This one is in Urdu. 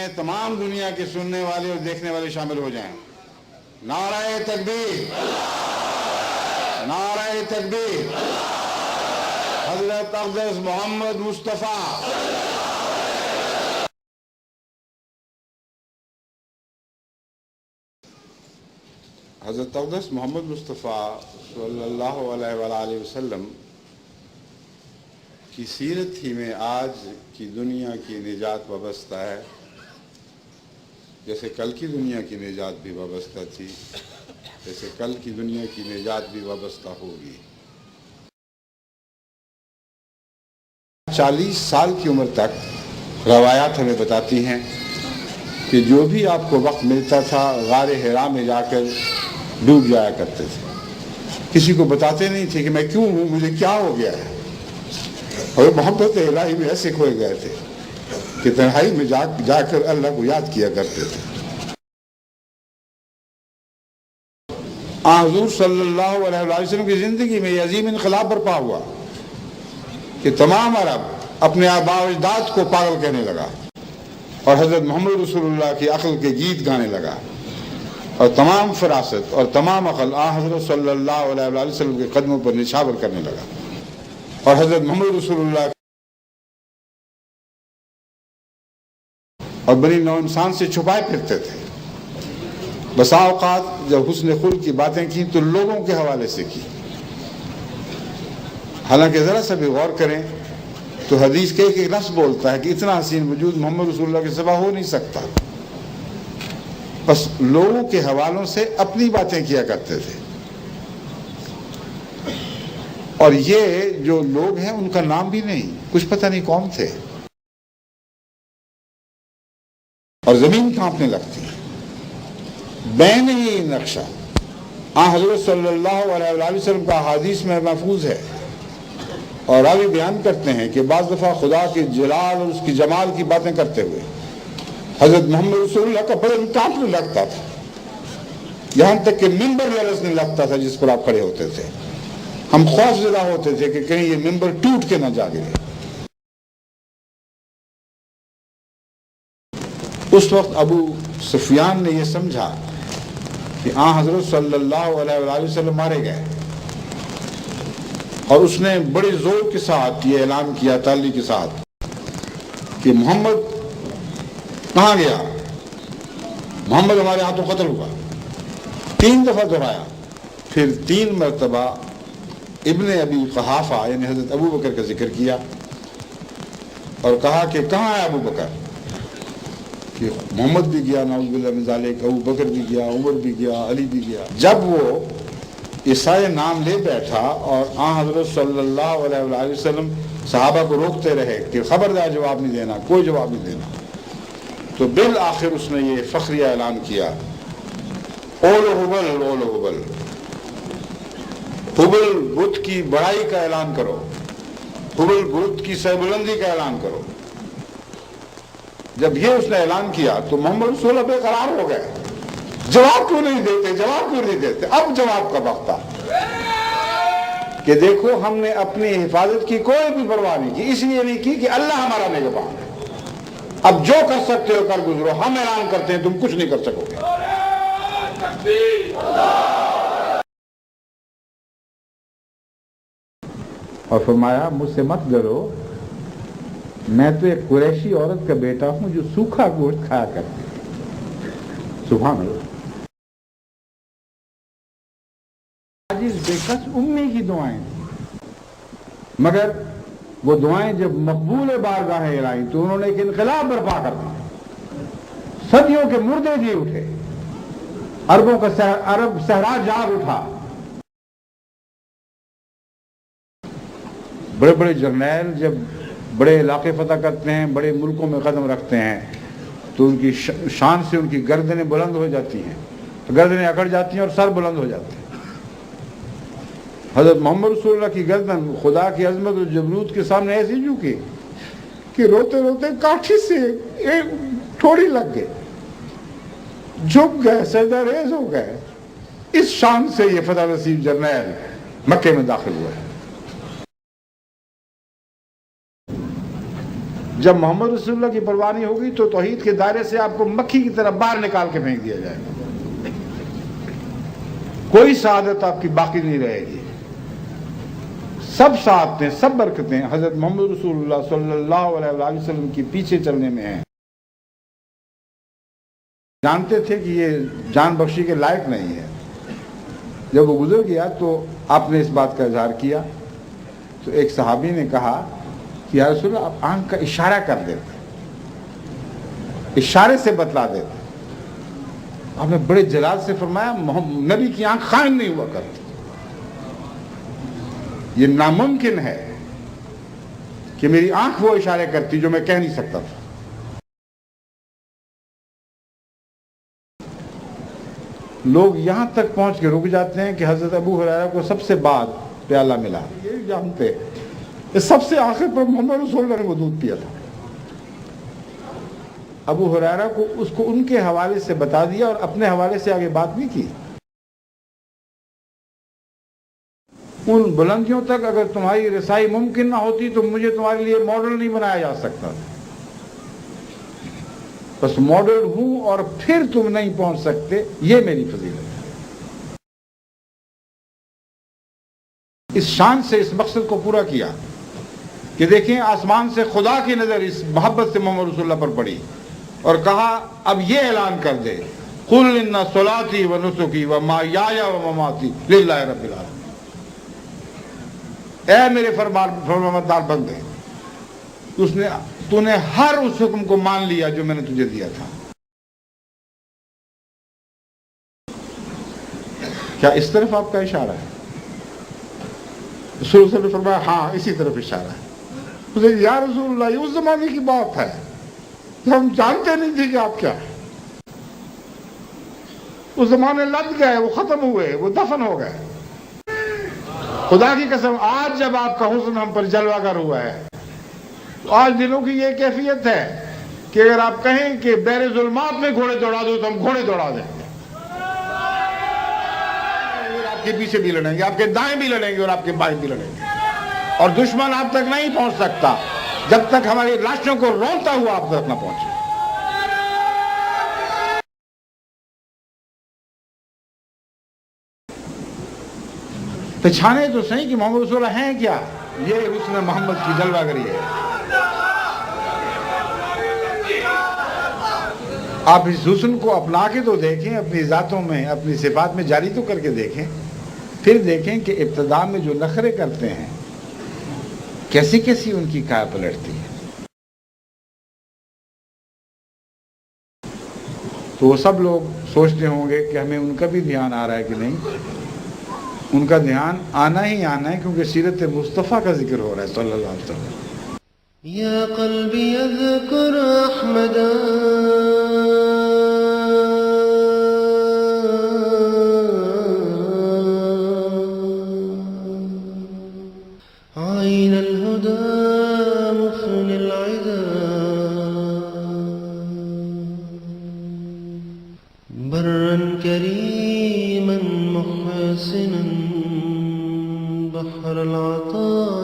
میں تمام دنیا کے سننے والے اور دیکھنے والے شامل ہو جائیں. نعرہ تکبیر، نعرہ تکبیر. حضرت اقدس محمد مصطفیٰ. حضرت اقدس محمد مصطفیٰ صلی اللہ علیہ وآلہ وسلم کی سیرت ہی میں آج کی دنیا کی نجات وابستہ ہے، جیسے کل کی دنیا کی نجات بھی وابستہ تھی، جیسے کل کی دنیا کی نجات بھی وابستہ ہوگی. 40 سال کی عمر تک روایات ہمیں بتاتی ہیں کہ جو بھی آپ کو وقت ملتا تھا غار حرا میں جا کر ڈوب جایا کرتے تھے. کسی کو بتاتے نہیں تھے کہ میں کیوں ہوں، مجھے کیا ہو گیا ہے، اور محبت الہی میں ایسے کھوئے گئے تھے کہ تنہائی میں جا کر اللہ کو یاد کیا کرتے تھے. حضور صلی اللہ علیہ وسلم کی زندگی میں یہ عظیم انقلاب برپا ہوا کہ تمام عرب اپنے آباء و اجداد کو پاگل کہنے لگا اور حضرت محمد رسول اللہ کی عقل کے گیت گانے لگا، اور تمام فراست اور تمام عقل حضرت صلی اللہ علیہ وسلم کے قدموں پر نشاور کرنے لگا، اور حضرت محمد رسول اللہ اور بنی نوع انسان سے چھپائے پھرتے تھے. بسا اوقات جب حسن خلق کی باتیں کی تو لوگوں کے حوالے سے کی، حالانکہ ذرا سا بھی غور کریں تو حدیث کے ایک لفظ بولتا ہے کہ اتنا حسین وجود محمد رسول اللہ کے سوا ہو نہیں سکتا. بس لوگوں کے حوالوں سے اپنی باتیں کیا کرتے تھے، اور یہ جو لوگ ہیں ان کا نام بھی نہیں، کچھ پتہ نہیں کون تھے، اور زمین کانپنے لگتی. بین ہی نقشہ حضرت صلی اللہ علیہ وسلم کا حدیث میں محفوظ ہے، اور راوی بیان کرتے ہیں کہ بعض دفعہ خدا کے جلال اور اس کی جمال کی باتیں کرتے ہوئے حضرت محمد رسول اللہ کا بدن کانپنے لگتا تھا، یہاں تک کہ ممبر لرزنے لگتا تھا جس پر آپ کھڑے ہوتے تھے. ہم خوف زدہ ہوتے تھے کہ کہیں یہ ممبر ٹوٹ کے نہ جا گرے. اس وقت ابو سفیان نے یہ سمجھا کہ حضرت صلی اللہ علیہ وسلم مارے گئے، اور اس نے بڑے زور کے ساتھ یہ اعلان کیا تعلی کے ساتھ کہ محمد کہاں گیا، محمد ہمارے ہاتھوں قتل ہوا. 3 دفعہ دہرایا، پھر 3 مرتبہ ابن ابی قحافہ یعنی حضرت ابو بکر کا ذکر کیا اور کہا کہ کہاں ہے ابو بکر، کہ محمد بھی گیا نعوذ باللہ من ذالک، ابو بکر بھی گیا، عمر بھی گیا، علی بھی گیا. جب وہ عیسائی نام لے بیٹھا اور حضرت صلی اللہ علیہ وسلم صحابہ کو روکتے رہے کہ خبردار جواب نہیں دینا، کوئی جواب نہیں دینا، تو بالآخر اس نے یہ فخریہ اعلان کیا، اولو حبل اولو حبل، حبل بت کی بڑائی کا اعلان کرو، حبل بت کی سر بلندی کا اعلان کرو. جب یہ اس نے اعلان کیا تو محمد رسول اللہ بے قرار ہو گئے، جواب کیوں نہیں دیتے، جواب کیوں نہیں دیتے. اب جواب کا وقت تھا کہ دیکھو ہم نے اپنی حفاظت کی کوئی بھی پرواہ نہیں کی، اس لیے نہیں کی کہ اللہ ہمارا نگہبان ہے. اب جو کر سکتے ہو کر گزرو، ہم اعلان کرتے ہیں تم کچھ نہیں کر سکو گے. اور فرمایا مجھ سے مت ڈرو، میں تو ایک قریشی عورت کا بیٹا ہوں جو سوکھا گوشت کھایا کرتی ہے. سبحان اللہ. بے کس امی کی دعائیں، مگر وہ دعائیں جب مقبول بارگاہ الہی تو انہوں نے ایک انقلاب برپا کر دیا. صدیوں کے مردے جی اٹھے، عربوں کا عرب صحرا جاگ اٹھا. بڑے بڑے جرنیل جب بڑے علاقے فتح کرتے ہیں، بڑے ملکوں میں قدم رکھتے ہیں تو ان کی شان سے ان کی گردنیں بلند ہو جاتی ہیں، گردنیں اکڑ جاتی ہیں اور سر بلند ہو جاتے ہیں. حضرت محمد رسول اللہ کی گردن خدا کی عظمت اور جبروت کے سامنے ایسی جھکی کہ روتے روتے کاٹھی سے تھوڑی لگ گئے، جھک گئے، سجدہ ریز ہو گئے. اس شان سے یہ فتح نصیب جرنیل مکے میں داخل ہوا ہے. جب محمد رسول اللہ کی پرواہ نہیں ہوگی تو توحید کے دائرے سے آپ کو مکھی کی طرح باہر نکال کے پھینک دیا جائے گا، کوئی سعادت آپ کی باقی نہیں رہے گی۔ سب سعادتیں، سب برکتیں حضرت محمد رسول اللہ صلی اللہ علیہ وآلہ وسلم کی پیچھے چلنے میں ہیں۔ جانتے تھے کہ یہ جان بخشی کے لائق نہیں ہے۔ جب وہ گزر گیا تو آپ نے اس بات کا اظہار کیا تو ایک صحابی نے کہا کہ یا رسول اللہ آپ آنکھ کا اشارہ کر دیتے، اشارے سے بتلا دیتے۔ آپ نے بڑے جلال سے فرمایا نبی کی آنکھ خائن نہیں ہوا کرتی، یہ ناممکن ہے کہ میری آنکھ وہ اشارے کرتی جو میں کہہ نہیں سکتا تھا۔ لوگ یہاں تک پہنچ کے رک جاتے ہیں کہ حضرت ابو ہریرہ کو سب سے بعد پیالہ ملا، یہ جانتے ہیں سب سے آخر پر محمد رسول اللہ نے وہ دودھ پیا تھا۔ ابو ہریرہ کو اس کو ان کے حوالے سے بتا دیا اور اپنے حوالے سے آگے بات نہیں کی۔ ان بلندیوں تک اگر تمہاری رسائی ممکن نہ ہوتی تو مجھے تمہارے لیے ماڈل نہیں بنایا جا سکتا، بس ماڈل ہوں اور پھر تم نہیں پہنچ سکتے، یہ میری فضیلت ہے۔ اس شان سے اس مقصد کو پورا کیا کہ دیکھیں آسمان سے خدا کی نظر اس محبت سے محمد رسول اللہ پر پڑی اور کہا اب یہ اعلان کر دے قُلْ إِنَّ صَلَاتِي وَنُسُكِي وَمَحْيَايَ وَمَمَاتِي لِلَّهِ رَبِّ الْعَالَمِينَ۔ اے میرے فرمانبردار بندے، تو نے ہر اس حکم کو مان لیا جو میں نے تجھے دیا تھا۔ کیا اس طرف آپ کا اشارہ ہے؟ رسول اللہ نے فرمایا ہاں اسی طرف اشارہ ہے۔ اسے یا رسول اللہ یہ اس زمانے کی بات ہے جب ہم جانتے نہیں تھے کہ آپ کیا ہے، اس زمانے لد گئے، وہ ختم ہوئے، وہ دفن ہو گئے۔ خدا کی قسم آج جب آپ کا حسن ہم پر جلوہ گر ہوا ہے تو آج دلوں کی یہ کیفیت ہے کہ اگر آپ کہیں کہ بیر ظلمات میں گھوڑے دوڑا دو تو ہم گھوڑے دوڑا دیں گے۔ آپ کے پیچھے بھی لڑیں گے، آپ کے دائیں بھی لڑیں گے اور آپ کے بائیں بھی لڑیں گے، اور دشمن آپ تک نہیں پہنچ سکتا جب تک ہماری لاشوں کو رونتا ہوا آپ تک نہ پہنچے۔ پہچانے تو صحیح کہ محمد رسول اللہ ہیں کیا، یہ حسن محمد کی جلوہ گری ہے۔ آپ اس حسن کو اپنا کے تو دیکھیں، اپنی ذاتوں میں اپنی صفات میں جاری تو کر کے دیکھیں، پھر دیکھیں کہ ابتدا میں جو نخرے کرتے ہیں کیسی کیسی ان کی کیا پلٹتی ہے۔ تو وہ سب لوگ سوچتے ہوں گے کہ ہمیں ان کا بھی دھیان آ رہا ہے کہ نہیں، ان کا دھیان آنا ہی آنا ہے کیونکہ سیرت مصطفیٰ کا ذکر ہو رہا ہے صلی اللہ علیہ وسلم۔ یا قلبی اذکر احمدا عین الہدی مفن العدا برا کریما محسنا بحر العطاء